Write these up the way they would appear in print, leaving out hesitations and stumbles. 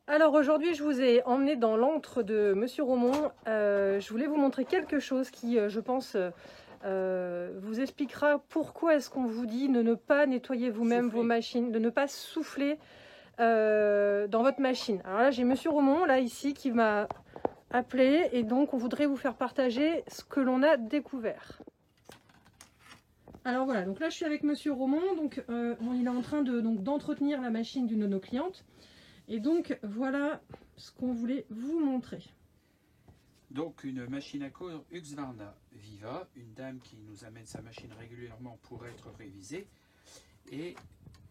Alors aujourd'hui, je vous ai emmené dans l'antre de Monsieur Romont. Je voulais vous montrer quelque chose qui, je pense, vous expliquera pourquoi est-ce qu'on vous dit de ne pas nettoyer vous-même vos machines, de ne pas souffler dans votre machine. Alors là, j'ai Monsieur Romont, là, ici, qui m'a appelé et donc on voudrait vous faire partager ce que l'on a découvert. Alors voilà, donc là, je suis avec Monsieur Romont, donc il est en train d'entretenir la machine d'une de nos clientes. Et donc, voilà ce qu'on voulait vous montrer. Donc, une machine à coudre Husqvarna Viva, une dame qui nous amène sa machine régulièrement pour être révisée. Et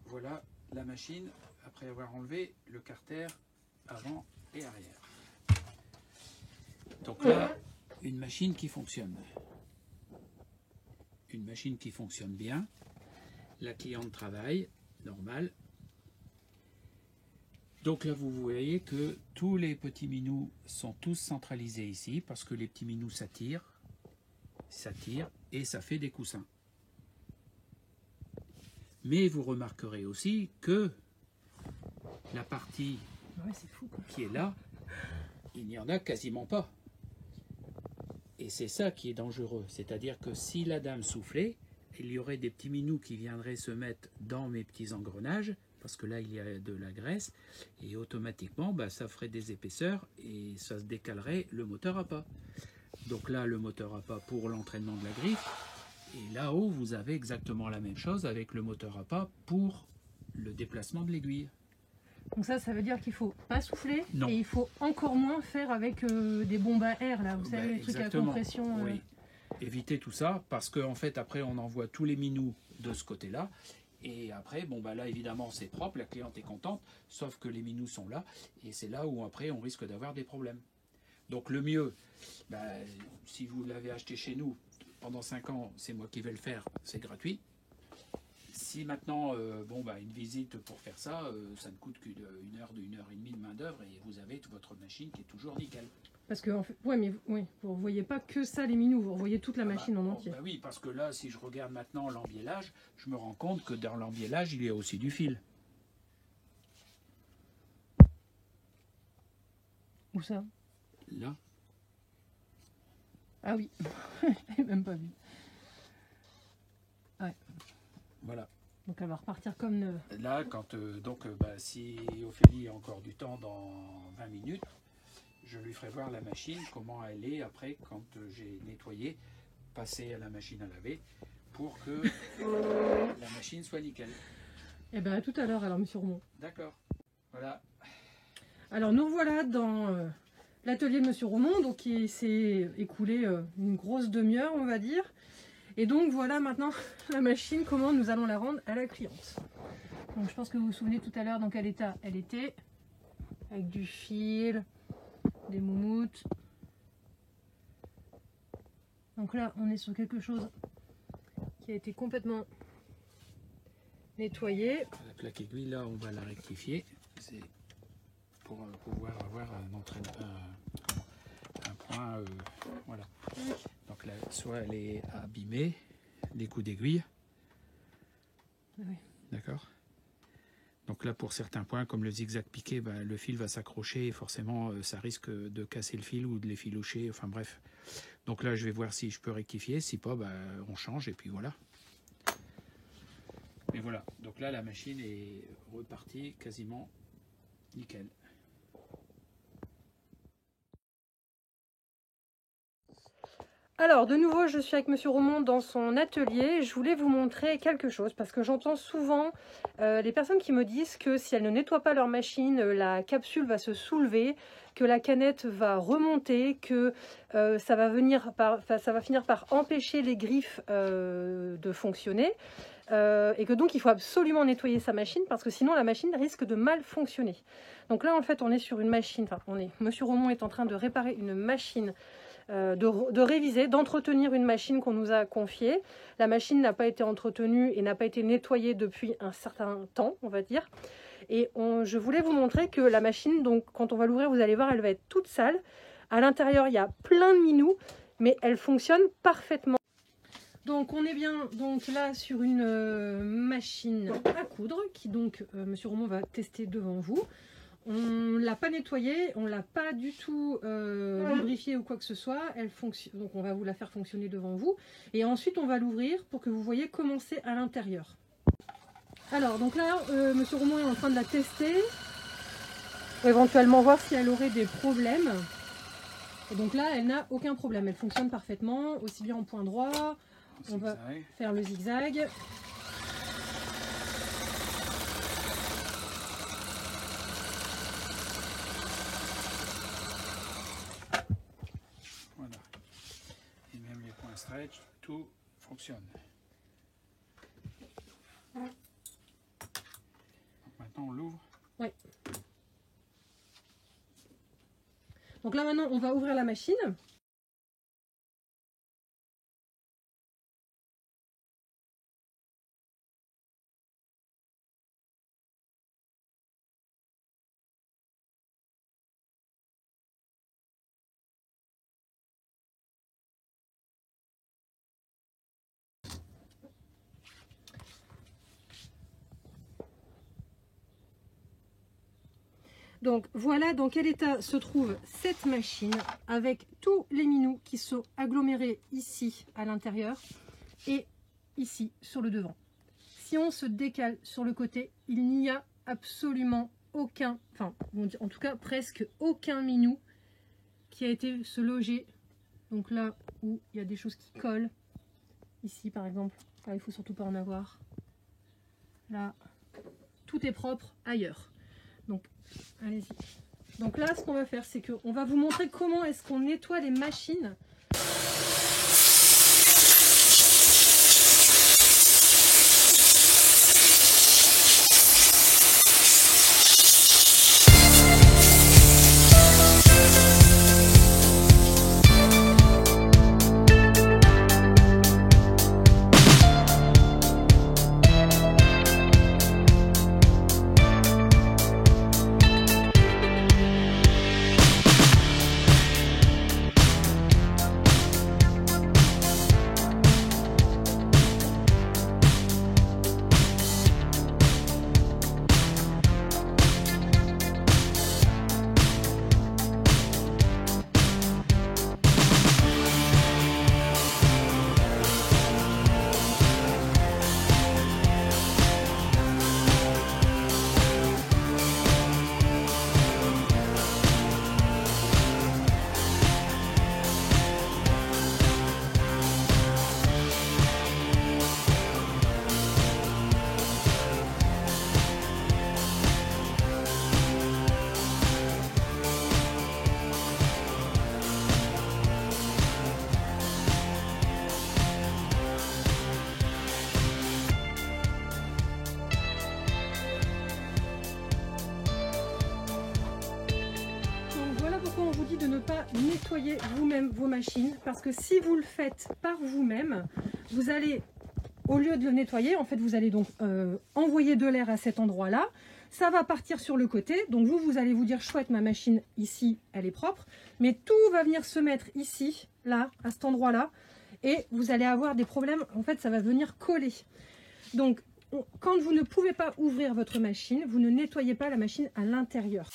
voilà la machine, après avoir enlevé le carter avant et arrière. Donc là, une machine qui fonctionne. Une machine qui fonctionne bien. La cliente travaille, normal. Donc là, vous voyez que tous les petits minous sont tous centralisés ici, parce que les petits minous s'attirent, et ça fait des coussins. Mais vous remarquerez aussi que la partie qui est là, il n'y en a quasiment pas. Et c'est ça qui est dangereux. C'est-à-dire que si la dame soufflait, il y aurait des petits minous qui viendraient se mettre dans mes petits engrenages, parce que là il y a de la graisse, et automatiquement ça ferait des épaisseurs et ça se décalerait le moteur à pas. Donc là le moteur à pas pour l'entraînement de la griffe, et là-haut vous avez exactement la même chose avec le moteur à pas pour le déplacement de l'aiguille. Donc ça veut dire qu'il ne faut pas souffler, non. Et il faut encore moins faire avec des bombes à air, là, vous savez, les trucs à compression. Oui. Évitez tout ça, parce qu'en fait après on envoie tous les minous de ce côté-là. Et après, là évidemment c'est propre, la cliente est contente, sauf que les minous sont là, et c'est là où après on risque d'avoir des problèmes. Donc le mieux, si vous l'avez acheté chez nous, pendant 5 ans, c'est moi qui vais le faire, c'est gratuit. Si maintenant, une visite pour faire ça, ça ne coûte qu'une heure, une heure et demie de main d'œuvre, et vous avez votre machine qui est toujours nickel. Parce que, vous ne voyez pas que ça, les minous, vous voyez toute la machine en entier. Oui, parce que là, si je regarde maintenant l'embiellage, je me rends compte que dans l'embiellage, il y a aussi du fil. Où ça? Là. Ah oui, je n'avais même pas vu. Ouais. Voilà. Donc elle va repartir comme neuve. Là, si Ophélie a encore du temps dans 20 minutes, je lui ferai voir la machine, comment elle est après quand j'ai nettoyé, passé à la machine à laver, pour que la machine soit nickel. Eh bien à tout à l'heure alors, Monsieur Romont. D'accord. Voilà. Alors nous voilà dans l'atelier de Monsieur Romont, donc il s'est écoulé une grosse demi-heure, on va dire. Et donc voilà maintenant la machine, comment nous allons la rendre à la cliente. Donc je pense que vous vous souvenez tout à l'heure dans quel état elle était, avec du fil, des moumoutes. Donc là on est sur quelque chose qui a été complètement nettoyé. La plaque aiguille là on va la rectifier, c'est pour pouvoir avoir un point, voilà. Donc là, soit elle est abîmée, les coups d'aiguille. Oui. D'accord. Donc là, pour certains points, comme le zigzag piqué, le fil va s'accrocher et forcément, ça risque de casser le fil ou de l'effilocher. Enfin bref. Donc là, je vais voir si je peux rectifier. Si pas, on change et puis voilà. Et voilà. Donc là, la machine est repartie quasiment nickel. Alors, de nouveau, je suis avec Monsieur Romont dans son atelier. Je voulais vous montrer quelque chose parce que j'entends souvent les personnes qui me disent que si elles ne nettoient pas leur machine, la capsule va se soulever, que la canette va remonter, que ça va finir par empêcher les griffes de fonctionner. Et que donc il faut absolument nettoyer sa machine parce que sinon la machine risque de mal fonctionner. Donc là en fait on est sur une machine, Monsieur Romont est en train de réparer une machine, de réviser, d'entretenir une machine qu'on nous a confiée. La machine n'a pas été entretenue et n'a pas été nettoyée depuis un certain temps, on va dire. Et je voulais vous montrer que la machine, donc quand on va l'ouvrir, vous allez voir, elle va être toute sale. À l'intérieur, il y a plein de minous, mais elle fonctionne parfaitement. Donc on est bien là sur une machine à coudre qui Monsieur Romont va tester devant vous. On ne l'a pas nettoyée, on ne l'a pas du tout lubrifiée ou quoi que ce soit. Elle fonctionne, donc on va vous la faire fonctionner devant vous. Et ensuite, on va l'ouvrir pour que vous voyez comment c'est à l'intérieur. Alors, donc là, Monsieur Roumont est en train de la tester. Pour éventuellement voir si elle aurait des problèmes. Et donc là, elle n'a aucun problème. Elle fonctionne parfaitement, aussi bien en point droit. On va faire le zigzag. Voilà. Et même les points stretch, tout fonctionne. Donc maintenant, on l'ouvre. Oui. Donc là, maintenant, on va ouvrir la machine. Donc voilà dans quel état se trouve cette machine avec tous les minous qui sont agglomérés ici à l'intérieur et ici sur le devant. Si on se décale sur le côté, il n'y a absolument aucun, enfin en tout cas presque aucun minou qui a été se loger. Donc là où il y a des choses qui collent, ici par exemple, là il ne faut surtout pas en avoir. Là, tout est propre ailleurs. Donc, allez-y. Donc là, ce qu'on va faire, c'est qu'on va vous montrer comment est-ce qu'on nettoie les machines. On vous dit de ne pas nettoyer vous-même vos machines parce que si vous le faites par vous-même, vous allez, au lieu de le nettoyer, en fait vous allez donc envoyer de l'air à cet endroit-là, ça va partir sur le côté, donc vous allez vous dire chouette, ma machine ici elle est propre, mais tout va venir se mettre ici, là, à cet endroit-là, et vous allez avoir des problèmes, en fait ça va venir coller. Donc quand vous ne pouvez pas ouvrir votre machine, vous ne nettoyez pas la machine à l'intérieur.